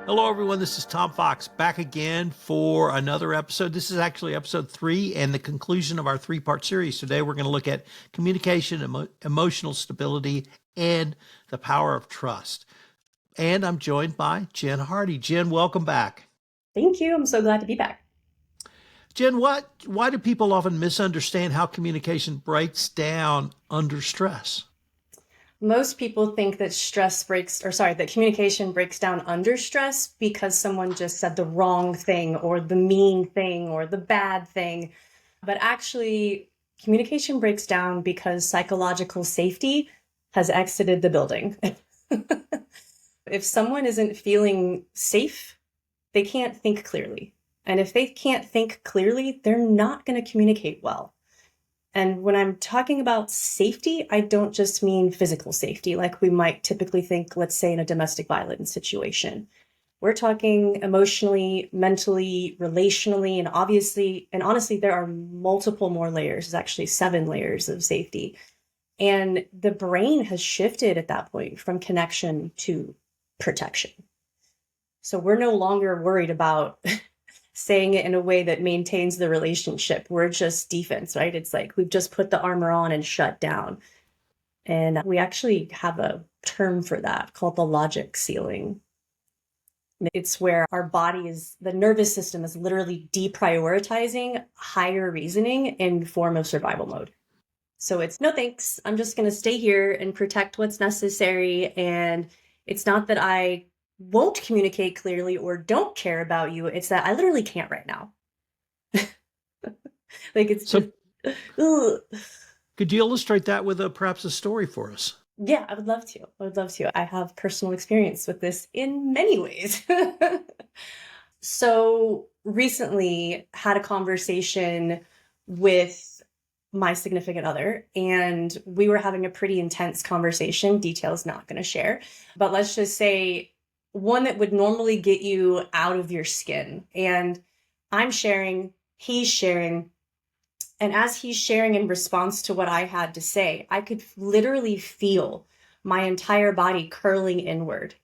Hello, everyone. This is Tom Fox back again for another episode. This is actually episode 3 and the conclusion of our 3-part series. Today, we're going to look at communication, emotional stability, and the power of trust. And I'm joined by Jen Hardy. Jen, welcome back. Thank you. I'm so glad to be back. Jen, why do people often misunderstand how communication breaks down under stress? Most people think that that communication breaks down under stress because someone just said the wrong thing or the mean thing or the bad thing. But actually, communication breaks down because psychological safety has exited the building. If someone isn't feeling safe, they can't think clearly. And if they can't think clearly, they're not going to communicate well. And when I'm talking about safety, I don't just mean physical safety, like we might typically think, let's say, in a domestic violence situation. We're talking emotionally, mentally, relationally, and honestly, there are multiple more layers. There's actually 7 layers of safety. And the brain has shifted at that point from connection to protection. So we're no longer worried about saying it in a way that maintains the relationship. We're just defense, right? It's like we've just put the armor on and shut down. And we actually have a term for that called the logic ceiling. It's where the nervous system is literally deprioritizing higher reasoning in form of survival mode. So it's no thanks. I'm just going to stay here and protect what's necessary. And it's not that I won't communicate clearly or don't care about you. It's that I literally can't right now. Like it's So, just, ugh. could you illustrate that with perhaps a story for us? Yeah, I would love to. I would love to. I have personal experience with this in many ways. So recently had a conversation with my significant other, and we were having a pretty intense conversation. Details not going to share, but let's just say one that would normally get you out of your skin. And I'm sharing, he's sharing. And as he's sharing in response to what I had to say, I could literally feel my entire body curling inward.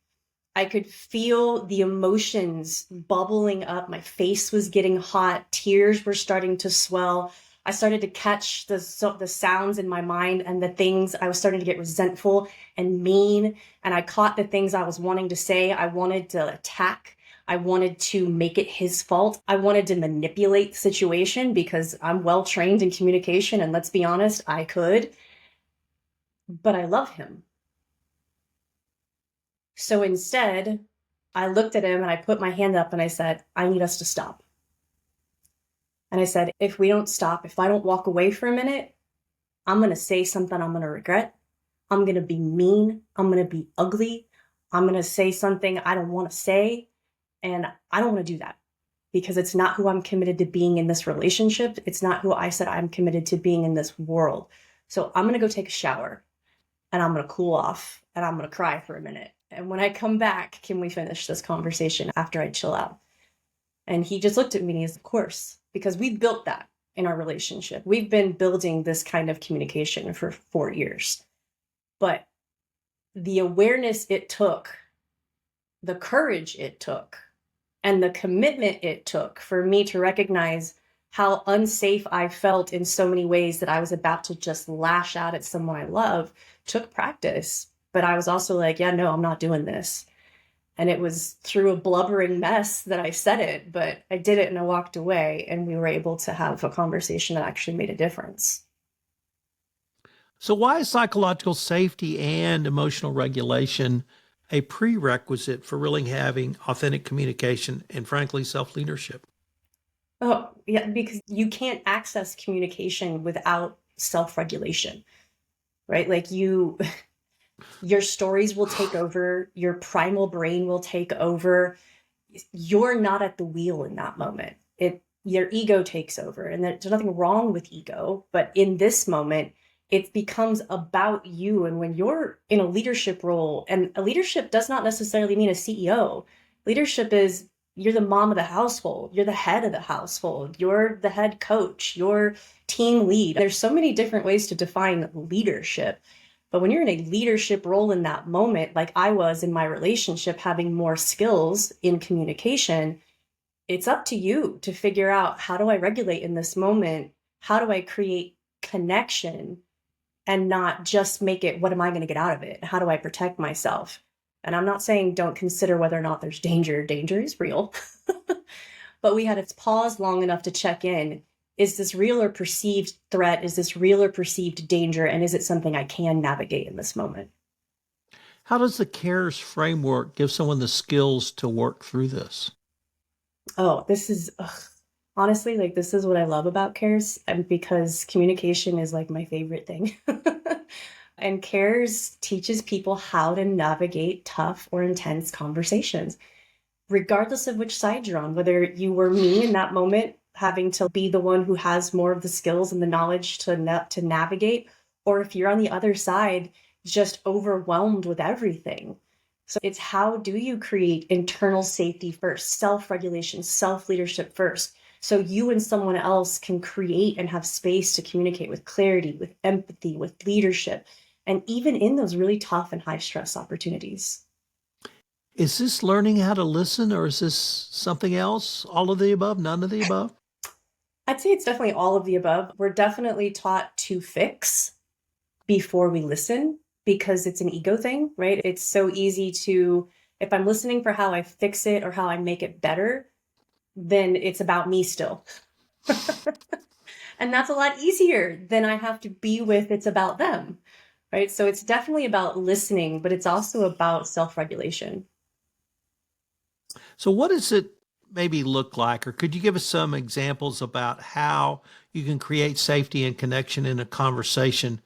I could feel the emotions bubbling up. My face was getting hot. Tears were starting to swell. I started to catch the sounds in my mind and the things. I was starting to get resentful and mean. And I caught the things I was wanting to say. I wanted to attack. I wanted to make it his fault. I wanted to manipulate the situation because I'm well trained in communication. And let's be honest, I could. But I love him. So instead, I looked at him and I put my hand up and I said, I need us to stop. And I said, if we don't stop, if I don't walk away for a minute, I'm going to say something I'm going to regret. I'm going to be mean. I'm going to be ugly. I'm going to say something I don't want to say. And I don't want to do that because it's not who I'm committed to being in this relationship. It's not who I said I'm committed to being in this world. So I'm going to go take a shower and I'm going to cool off and I'm going to cry for a minute. And when I come back, can we finish this conversation after I chill out? And he just looked at me and he's, of course, because we've built that in our relationship. We've been building this kind of communication for 4 years. But the awareness it took, the courage it took, and the commitment it took for me to recognize how unsafe I felt in so many ways that I was about to just lash out at someone I love took practice. But I was also like, yeah, no, I'm not doing this. And it was through a blubbering mess that I said it, but I did it and I walked away and we were able to have a conversation that actually made a difference. So why is psychological safety and emotional regulation a prerequisite for really having authentic communication and, frankly, self-leadership? Oh, yeah, because you can't access communication without self-regulation, right? Like your stories will take over, your primal brain will take over. You're not at the wheel in that moment. Your ego takes over, and there's nothing wrong with ego, but in this moment, it becomes about you. And when you're in a leadership role, and a leadership does not necessarily mean a CEO. Leadership is you're the mom of the household, you're the head of the household, you're the head coach, you're team lead. There's so many different ways to define leadership. But when you're in a leadership role in that moment, like I was in my relationship, having more skills in communication, it's up to you to figure out, how do I regulate in this moment? How do I create connection and not just make it, what am I going to get out of it? How do I protect myself? And I'm not saying don't consider whether or not there's danger. Danger is real. But we had to pause long enough to check in. Is this real or perceived threat? Is this real or perceived danger? And is it something I can navigate in this moment? How does the CARES framework give someone the skills to work through this? Oh, this is honestly, like, this is what I love about CARES, and because communication is like my favorite thing. And CARES teaches people how to navigate tough or intense conversations, regardless of which side you're on, whether you were me in that moment, having to be the one who has more of the skills and the knowledge to navigate, or if you're on the other side, just overwhelmed with everything. So it's, how do you create internal safety first, self-regulation, self-leadership first, so you and someone else can create and have space to communicate with clarity, with empathy, with leadership, and even in those really tough and high stress opportunities. Is this learning how to listen, or is this something else? All of the above, none of the above? I'd say it's definitely all of the above. We're definitely taught to fix before we listen, because it's an ego thing, right? It's so easy to, if I'm listening for how I fix it or how I make it better, then it's about me still. And that's a lot easier than I have to be with, it's about them, right? So it's definitely about listening, but it's also about self-regulation. So, what does it maybe look like, or could you give us some examples about how you can create safety and connection in a conversation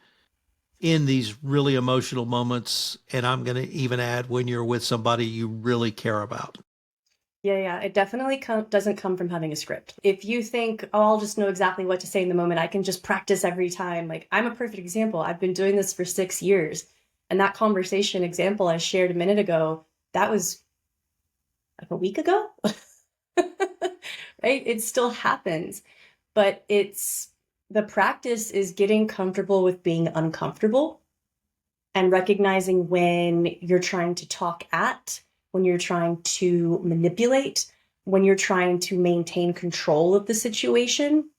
in these really emotional moments? And I'm going to even add, when you're with somebody you really care about. Yeah, it definitely doesn't come from having a script. If you think, oh, I'll just know exactly what to say in the moment, I can just practice every time. Like, I'm a perfect example. I've been doing this for 6 years. And that conversation example I shared a minute ago, that was like a week ago, right? It still happens, but it's, the practice is getting comfortable with being uncomfortable and recognizing when you're trying to talk at, when you're trying to manipulate, when you're trying to maintain control of the situation.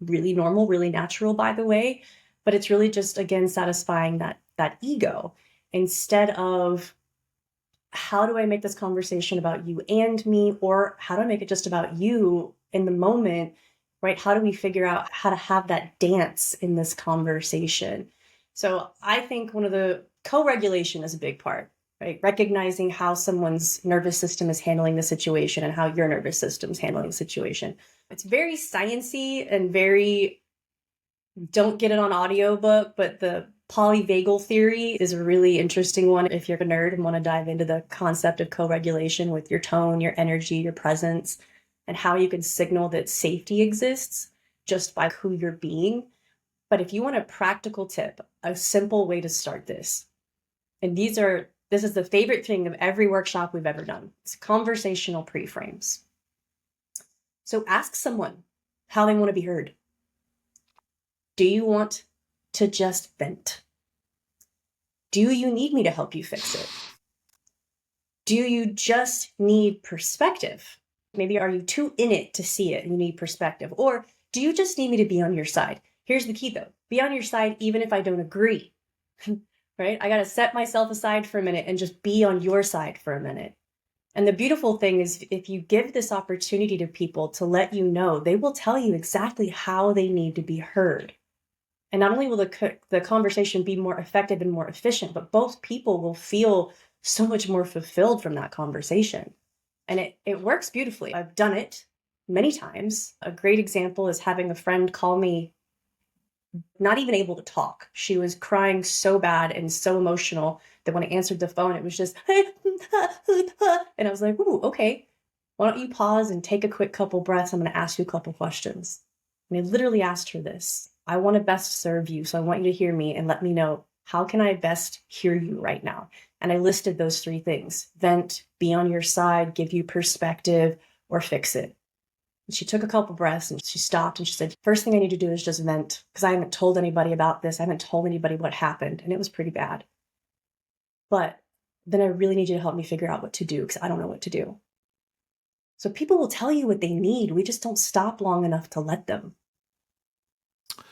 Really normal, really natural, by the way. But it's really just, again, satisfying that ego, instead of, how do I make this conversation about you and me, or how do I make it just about you in the moment, right? How do we figure out how to have that dance in this conversation? So I think one of the co-regulation is a big part, right? Recognizing how someone's nervous system is handling the situation and how your nervous system is handling the situation. It's very sciencey and very, don't get it on audiobook, but the polyvagal theory is a really interesting one if you're a nerd and want to dive into the concept of co-regulation with your tone, your energy, your presence, and how you can signal that safety exists just by who you're being. But if you want a practical tip, a simple way to start this, and this is the favorite thing of every workshop we've ever done, it's conversational pre-frames. So ask someone how they want to be heard. Do you want to just vent? Do you need me to help you fix it? Do you just need perspective? Maybe are you too in it to see it and you need perspective? Or do you just need me to be on your side? Here's the key though, be on your side even if I don't agree, right? I got to set myself aside for a minute and just be on your side for a minute. And the beautiful thing is, if you give this opportunity to people to let you know, they will tell you exactly how they need to be heard. And not only will the conversation be more effective and more efficient, but both people will feel so much more fulfilled from that conversation. And it works beautifully. I've done it many times. A great example is having a friend call me, not even able to talk. She was crying so bad and so emotional that when I answered the phone, it was just, and I was like, ooh, okay. Why don't you pause and take a quick couple breaths? I'm going to ask you a couple questions. And I literally asked her this. I want to best serve you, so I want you to hear me and let me know, how can I best hear you right now? And I listed those 3 things: vent, be on your side, give you perspective, or fix it. She took a couple breaths and she stopped and she said, first thing I need to do is just vent because I haven't told anybody about this. I haven't told anybody what happened. And it was pretty bad. But then I really need you to help me figure out what to do because I don't know what to do. So people will tell you what they need. We just don't stop long enough to let them.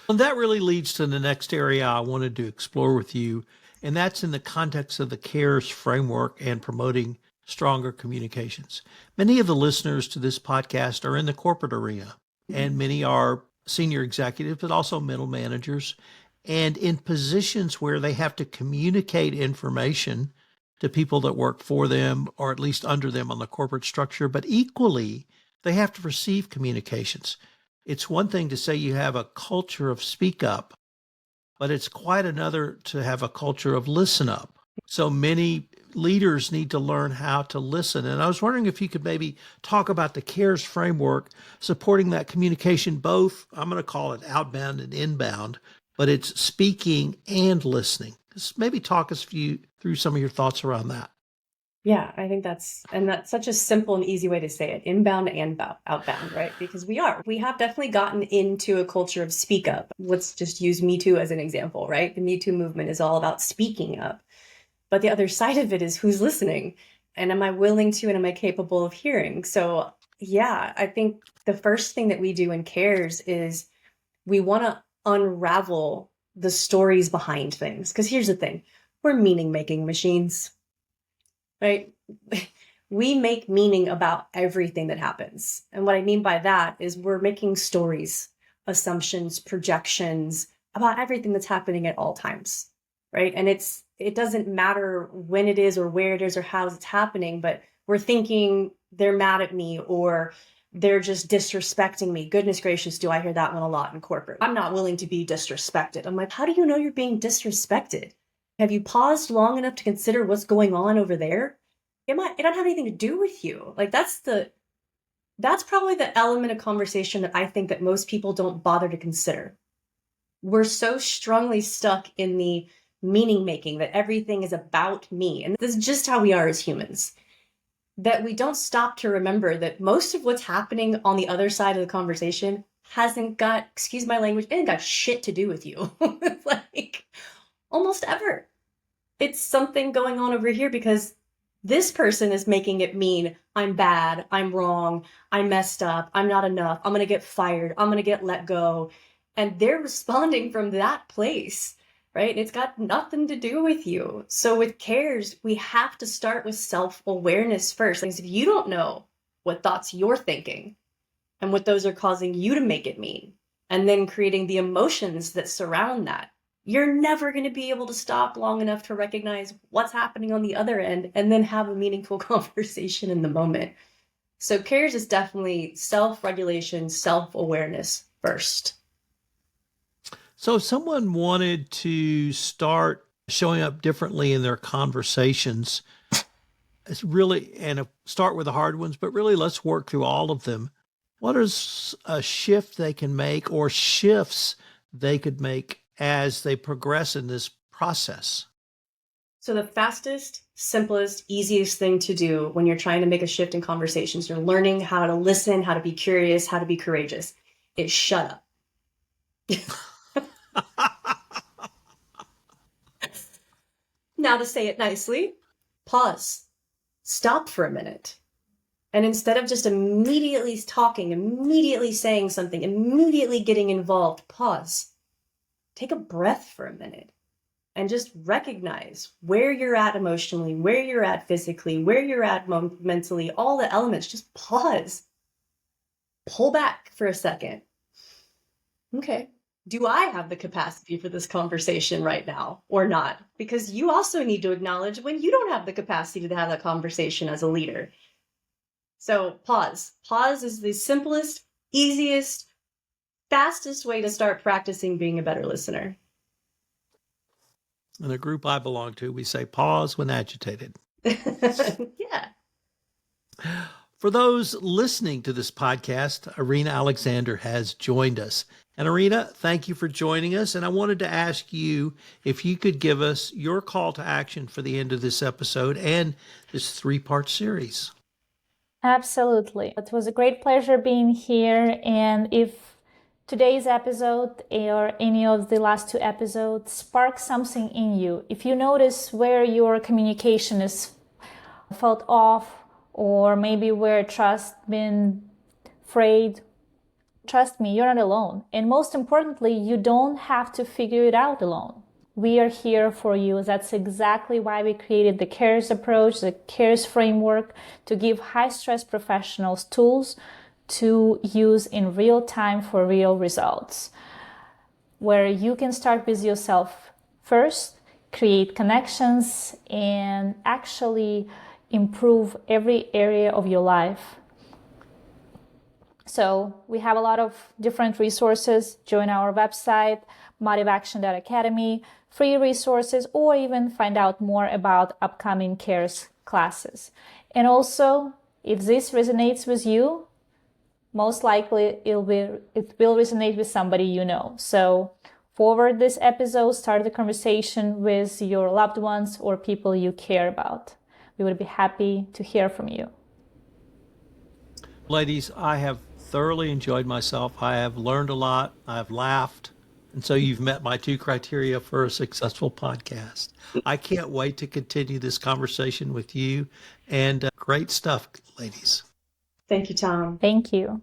And that really leads to the next area I wanted to explore with you, and that's in the context of the C.A.R.E.S framework and promoting stronger communications. Many of the listeners to this podcast are in the corporate arena, and many are senior executives, but also middle managers, and in positions where they have to communicate information to people that work for them or at least under them on the corporate structure, but equally, they have to receive communications. It's one thing to say you have a culture of speak up, but it's quite another to have a culture of listen up. So many leaders need to learn how to listen. And I was wondering if you could maybe talk about the C.A.R.E.S framework supporting that communication, both, I'm going to call it outbound and inbound, but it's speaking and listening. Just maybe talk us through some of your thoughts around that. Yeah, I think that's such a simple and easy way to say it, inbound and outbound, right? Because we have definitely gotten into a culture of speak up. Let's just use Me Too as an example, right? The Me Too movement is all about speaking up. But the other side of it is who's listening and am I willing to and am I capable of hearing? So yeah, I think the first thing that we do in C.A.R.E.S is we want to unravel the stories behind things. Because here's the thing, we're meaning-making machines, right? We make meaning about everything that happens. And what I mean by that is we're making stories, assumptions, projections about everything that's happening at all times, right? And it doesn't matter when it is or where it is or how it's happening, but we're thinking they're mad at me or they're just disrespecting me. Goodness gracious, do I hear that one a lot in corporate. I'm not willing to be disrespected. I'm like, how do you know you're being disrespected? Have you paused long enough to consider what's going on over there? It don't have anything to do with you. Like that's probably the element of conversation that I think that most people don't bother to consider. We're so strongly stuck in the meaning making that everything is about me. And this is just how we are as humans, that we don't stop to remember that most of what's happening on the other side of the conversation hasn't got, excuse my language, it ain't got shit to do with you. Like almost ever. It's something going on over here because this person is making it mean I'm bad, I'm wrong, I messed up, I'm not enough, I'm going to get fired, I'm going to get let go. And they're responding from that place, right? It's got nothing to do with you. So with C.A.R.E.S, we have to start with self-awareness first. Because if you don't know what thoughts you're thinking and what those are causing you to make it mean, and then creating the emotions that surround that, you're never going to be able to stop long enough to recognize what's happening on the other end and then have a meaningful conversation in the moment. So C.A.R.E.S is definitely self-regulation, self-awareness first. So if someone wanted to start showing up differently in their conversations, it's really, and start with the hard ones, but really let's work through all of them. What is a shift they can make or shifts they could make as they progress in this process? So the fastest, simplest, easiest thing to do when you're trying to make a shift in conversations, you're learning how to listen, how to be curious, how to be courageous, is shut up. Now to say it nicely, pause, stop for a minute. And instead of just immediately talking, immediately saying something, immediately getting involved, pause, take a breath for a minute and just recognize where you're at emotionally, where you're at physically, where you're at mentally, all the elements. Just pause, pull back for a second. Okay. Do I have the capacity for this conversation right now or not? Because you also need to acknowledge when you don't have the capacity to have that conversation as a leader. So pause. Pause is the simplest, easiest, fastest way to start practicing being a better listener. In the group I belong to, we say pause when agitated. Yeah. For those listening to this podcast, Irina Alexander has joined us. And Irina, thank you for joining us. And I wanted to ask you if you could give us your call to action for the end of this episode and this 3-part series. Absolutely. It was a great pleasure being here. And if today's episode or any of the last two episodes spark something in you, if you notice where your communication is felt off, or maybe where trust been frayed, trust me, you're not alone. And most importantly, you don't have to figure it out alone. We are here for you. That's exactly why we created the C.A.R.E.S approach, the C.A.R.E.S framework, to give high stress professionals tools to use in real time for real results, where you can start with yourself first, create connections, and actually improve every area of your life. So we have a lot of different resources. Join our website, motivaction.academy, free resources, or even find out more about upcoming C.A.R.E.S classes. And also, if this resonates with you, most likely it will resonate with somebody you know. So forward this episode, start the conversation with your loved ones or people you care about. We would be happy to hear from you. Ladies, I have thoroughly enjoyed myself. I have learned a lot. I've laughed. And so you've met my two criteria for a successful podcast. I can't wait to continue this conversation with you. And great stuff, ladies. Thank you, Tom. Thank you.